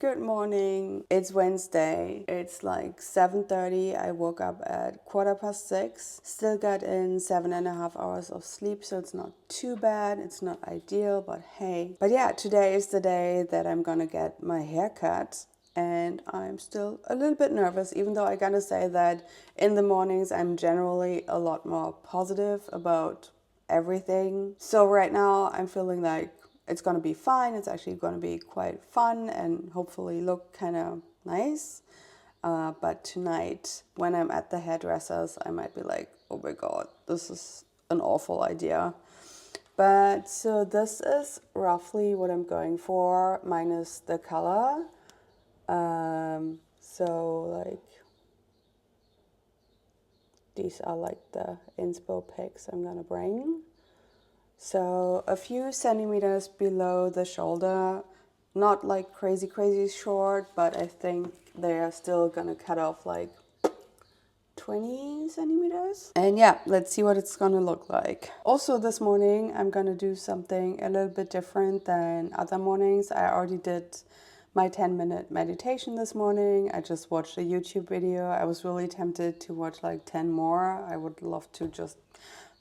Good morning. It's Wednesday. It's like 7:30. I woke up at 6:15. Still got in 7.5 hours of sleep, so it's not too bad. It's not ideal, but hey. But yeah, today is the day that I'm gonna get my hair cut. And I'm still a little bit nervous, even though I gotta say that in the mornings I'm generally a lot more positive about everything. So right now I'm feeling like it's gonna be fine. It's actually gonna be quite fun and hopefully look kind of nice. But tonight, when I'm at the hairdressers, I might be like, oh my god, this is an awful idea. But so this is roughly what I'm going for, minus the color. So like these are like the inspo pics I'm gonna bring. So a few centimeters below the shoulder, not like crazy short, but I think they're still gonna cut off like 20 centimeters. And yeah, let's see what it's gonna look like. Also this morning, I'm gonna do something a little bit different than other mornings. I already did my 10-minute meditation this morning. I just watched a YouTube video. I was really tempted to watch like 10 more. I would love to just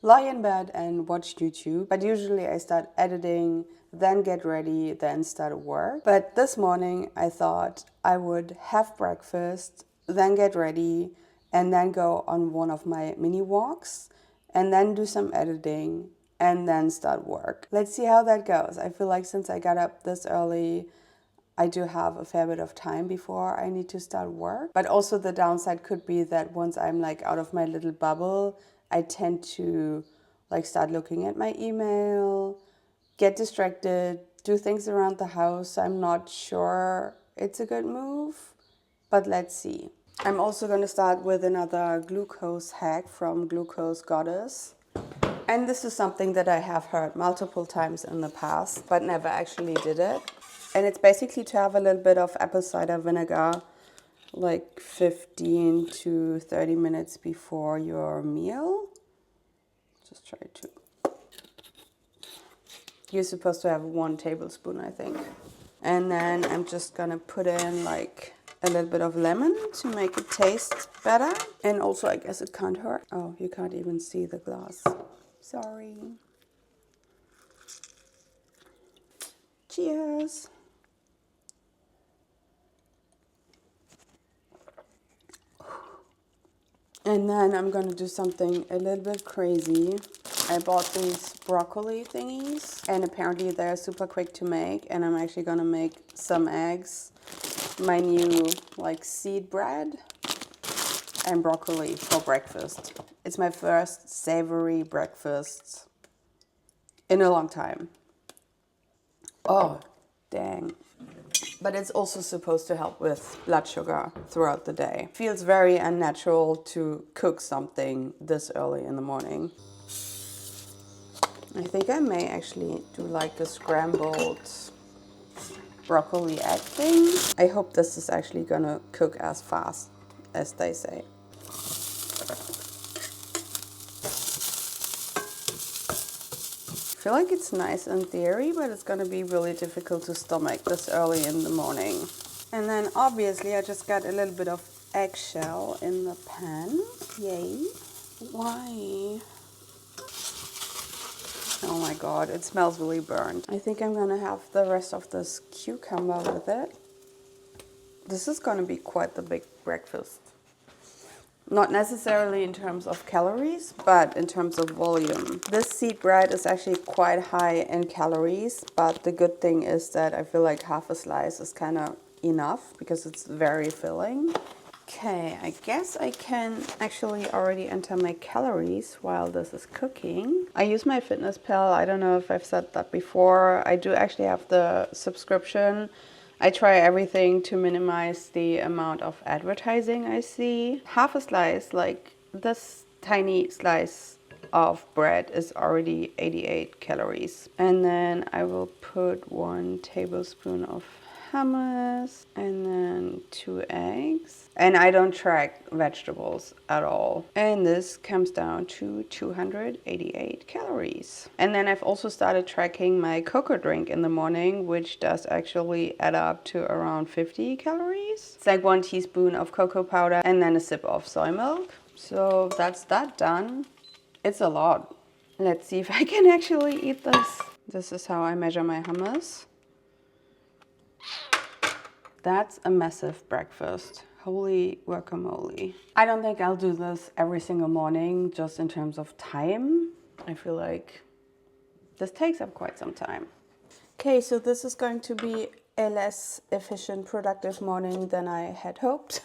lie in bed and watch YouTube. But usually I start editing, then get ready, then start work. But this morning I thought I would have breakfast, then get ready, and then go on one of my mini walks, and then do some editing, and then start work. Let's see how that goes. I feel like since I got up this early, I do have a fair bit of time before I need to start work. But also the downside could be that once I'm like out of my little bubble, I tend to like start looking at my email, get distracted, do things around the house. I'm not sure it's a good move, but let's see. I'm also going to start with another glucose hack from Glucose Goddess. And this is something that I have heard multiple times in the past, but never actually did it. And it's basically to have a little bit of apple cider vinegar like 15 to 30 minutes before your meal. Just try to. You're supposed to have 1 tablespoon, I think. And then I'm just gonna put in like a little bit of lemon to make it taste better. And also, I guess it can't hurt. Oh, you can't even see the glass. Sorry. Cheers. And then I'm gonna do something a little bit crazy. I bought these broccoli thingies and apparently they're super quick to make, and I'm actually gonna make some eggs, my new like seed bread, and broccoli for breakfast. It's my first savory breakfast in a long time. Oh, dang. But it's also supposed to help with blood sugar throughout the day. Feels very unnatural to cook something this early in the morning. I think I may actually do like a scrambled broccoli egg thing. I hope this is actually gonna cook as fast as they say. I feel like it's nice in theory, but it's gonna be really difficult to stomach this early in the morning. And then obviously I just got a little bit of eggshell in the pan. Yay. Why? Oh my god, it smells really burnt. I think I'm gonna have the rest of this cucumber with it. This is gonna be quite the big breakfast. Not necessarily in terms of calories, but in terms of volume. This seed bread is actually quite high in calories, but the good thing is that I feel like half a slice is kind of enough because it's very filling. Okay, I guess I can actually already enter my calories while this is cooking. I use my MyFitnessPal. I don't know if I've said that before. I do actually have the subscription. I try everything to minimize the amount of advertising I see. Half a slice, like this tiny slice of bread, is already 88 calories. And then I will put 1 tablespoon of hummus, and then 2 eggs. And I don't track vegetables at all. And this comes down to 288 calories. And then I've also started tracking my cocoa drink in the morning, which does actually add up to around 50 calories. It's like 1 teaspoon of cocoa powder and then a sip of soy milk. So that's that done. It's a lot. Let's see if I can actually eat this. This is how I measure my hummus. That's a massive breakfast. Holy guacamole. I don't think I'll do this every single morning, just in terms of time. I feel like this takes up quite some time. Okay, so this is going to be a less efficient, productive morning than I had hoped.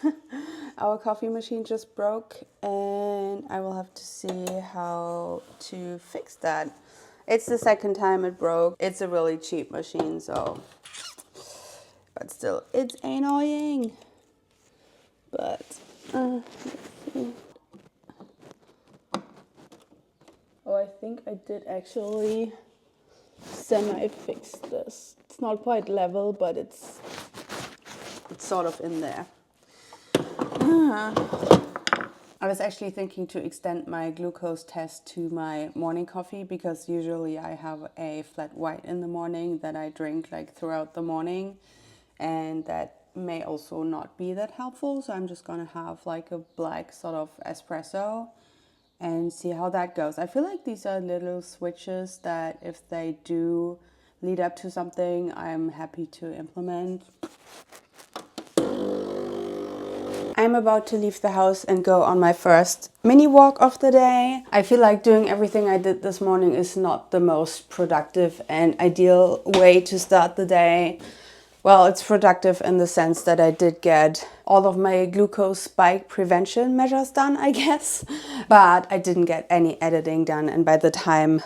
Our coffee machine just broke and I will have to see how to fix that. It's the second time it broke. It's a really cheap machine, so... But still, it's annoying. But, let's see. Oh, I think I did actually semi-fix this. It's not quite level, but it's sort of in there. I was actually thinking to extend my glucose test to my morning coffee because usually I have a flat white in the morning that I drink like throughout the morning. And that may also not be that helpful, so I'm just gonna have like a black sort of espresso and see how that goes. I feel like these are little switches that if they do lead up to something, I'm happy to implement. I'm about to leave the house and go on my first mini walk of the day. I feel like doing everything I did this morning is not the most productive and ideal way to start the day. Well, it's productive in the sense that I did get all of my glucose spike prevention measures done, I guess. But I didn't get any editing done. And by the time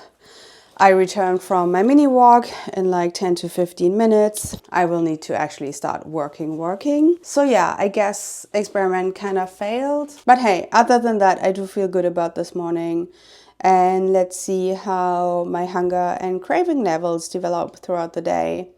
I return from my mini walk in like 10 to 15 minutes, I will need to actually start working. So yeah, I guess experiment kind of failed. But hey, other than that, I do feel good about this morning. And let's see how my hunger and craving levels develop throughout the day.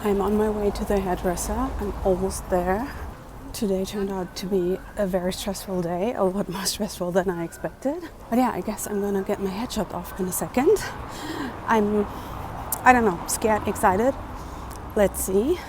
I'm on my way to the hairdresser. I'm almost there. Today turned out to be a very stressful day, a lot more stressful than I expected. But yeah, I guess I'm gonna get my head chopped off in a second. I don't know, scared, excited. Let's see.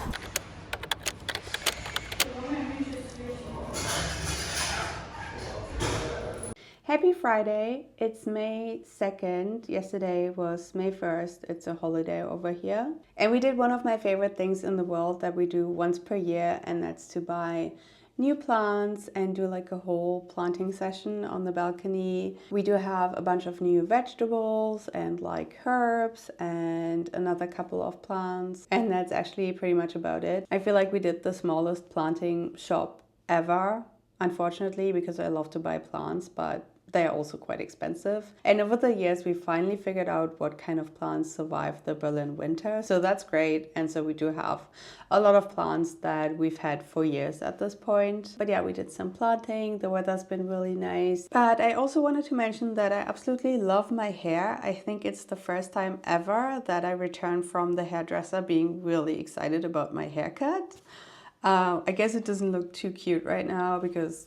Happy Friday, it's May 2nd. Yesterday was May 1st. It's a holiday over here. And we did one of my favorite things in the world that we do once per year, and that's to buy new plants and do like a whole planting session on the balcony. We do have a bunch of new vegetables and like herbs and another couple of plants. And that's actually pretty much about it. I feel like we did the smallest planting shop ever, unfortunately, because I love to buy plants, but they are also quite expensive. And over the years, we finally figured out what kind of plants survive the Berlin winter. So that's great. And so we do have a lot of plants that we've had for years at this point. But yeah, we did some planting. The weather's been really nice. But I also wanted to mention that I absolutely love my hair. I think it's the first time ever that I returned from the hairdresser being really excited about my haircut. I guess it doesn't look too cute right now because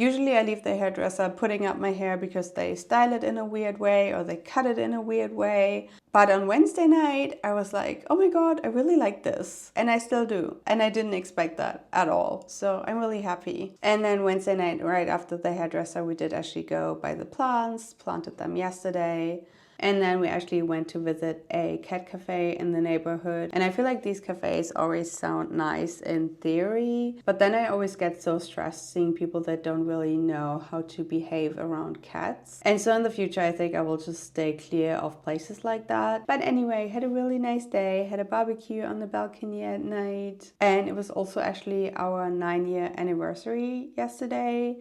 Usually I leave the hairdresser putting up my hair because they style it in a weird way or they cut it in a weird way. But on Wednesday night, I was like, oh my God, I really like this. And I still do. And I didn't expect that at all. So I'm really happy. And then Wednesday night, right after the hairdresser, we did actually go buy the plants, planted them yesterday. And then we actually went to visit a cat cafe in the neighborhood. And I feel like these cafes always sound nice in theory, but then I always get so stressed seeing people that don't really know how to behave around cats. And so in the future, I think I will just stay clear of places like that. But anyway, had a really nice day, had a barbecue on the balcony at night. And it was also actually our 9-year anniversary yesterday.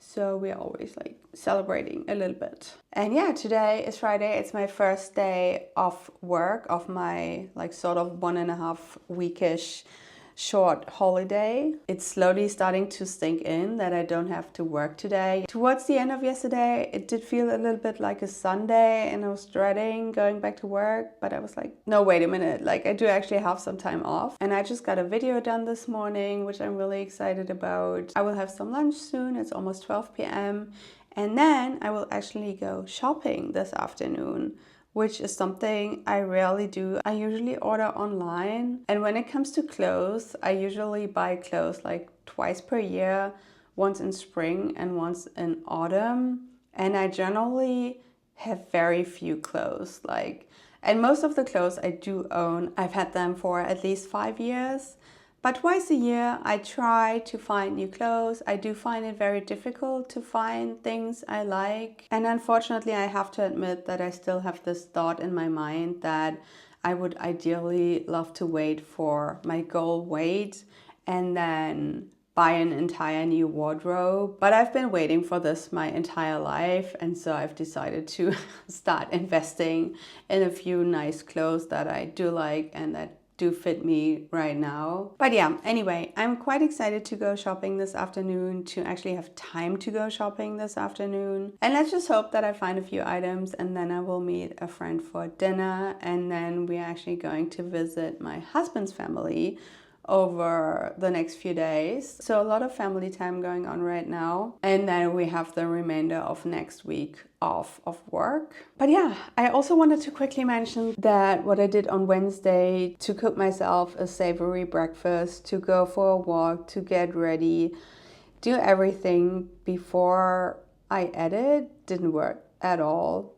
So we're always like celebrating a little bit. And yeah, today is Friday. It's my first day of work, of my like sort of 1.5 weekish short holiday. It's slowly starting to sink in that I don't have to work today. Towards the end of yesterday, it did feel a little bit like a Sunday and I was dreading going back to work, but I was like, no, wait a minute, like I do actually have some time off. And I just got a video done this morning, which I'm really excited about. I will have some lunch soon. It's almost 12 p.m. And then I will actually go shopping this afternoon, which is something I rarely do. I usually order online. And when it comes to clothes, I usually buy clothes like twice per year, once in spring and once in autumn. And I generally have very few clothes. And most of the clothes I do own, I've had them for at least 5 years. But twice a year, I try to find new clothes. I do find it very difficult to find things I like. And unfortunately, I have to admit that I still have this thought in my mind that I would ideally love to wait for my goal weight and then buy an entire new wardrobe. But I've been waiting for this my entire life. And so I've decided to start investing in a few nice clothes that I do like and that do fit me right now. But yeah, anyway, I'm quite excited to go shopping this afternoon, to actually have time to go shopping this afternoon. And let's just hope that I find a few items and then I will meet a friend for dinner. And then we're actually going to visit my husband's family over the next few days. So a lot of family time going on right now. And then we have the remainder of next week off of work. But yeah, I also wanted to quickly mention that what I did on Wednesday to cook myself a savory breakfast, to go for a walk, to get ready, do everything before I edit didn't work at all.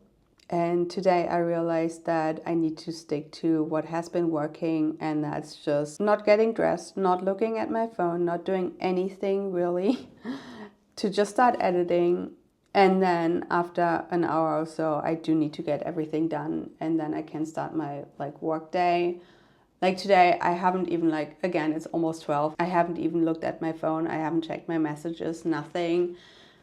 And today I realized that I need to stick to what has been working, and that's just not getting dressed, not looking at my phone, not doing anything really, to just start editing. And then after an hour or so, I do need to get everything done, and then I can start my work day. Like today, I haven't even again, it's almost 12. I haven't even looked at my phone. I haven't checked my messages, nothing.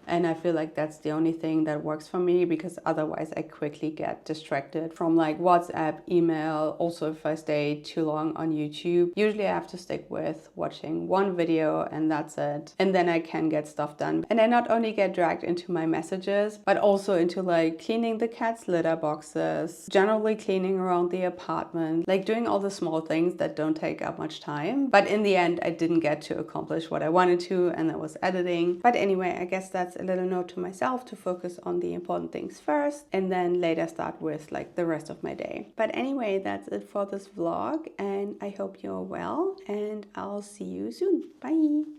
And I feel like that's the only thing that works for me, because otherwise I quickly get distracted from WhatsApp, email. Also, if I stay too long on YouTube, usually I have to stick with watching one video and that's it. And then I can get stuff done. And I not only get dragged into my messages, but also into cleaning the cat's litter boxes, generally cleaning around the apartment, doing all the small things that don't take up much time. But in the end, I didn't get to accomplish what I wanted to, and that was editing. But anyway, I guess that's a little note to myself to focus on the important things first and then later start with the rest of my day. But anyway, that's it for this vlog, and I hope you're well, and I'll see you soon. Bye.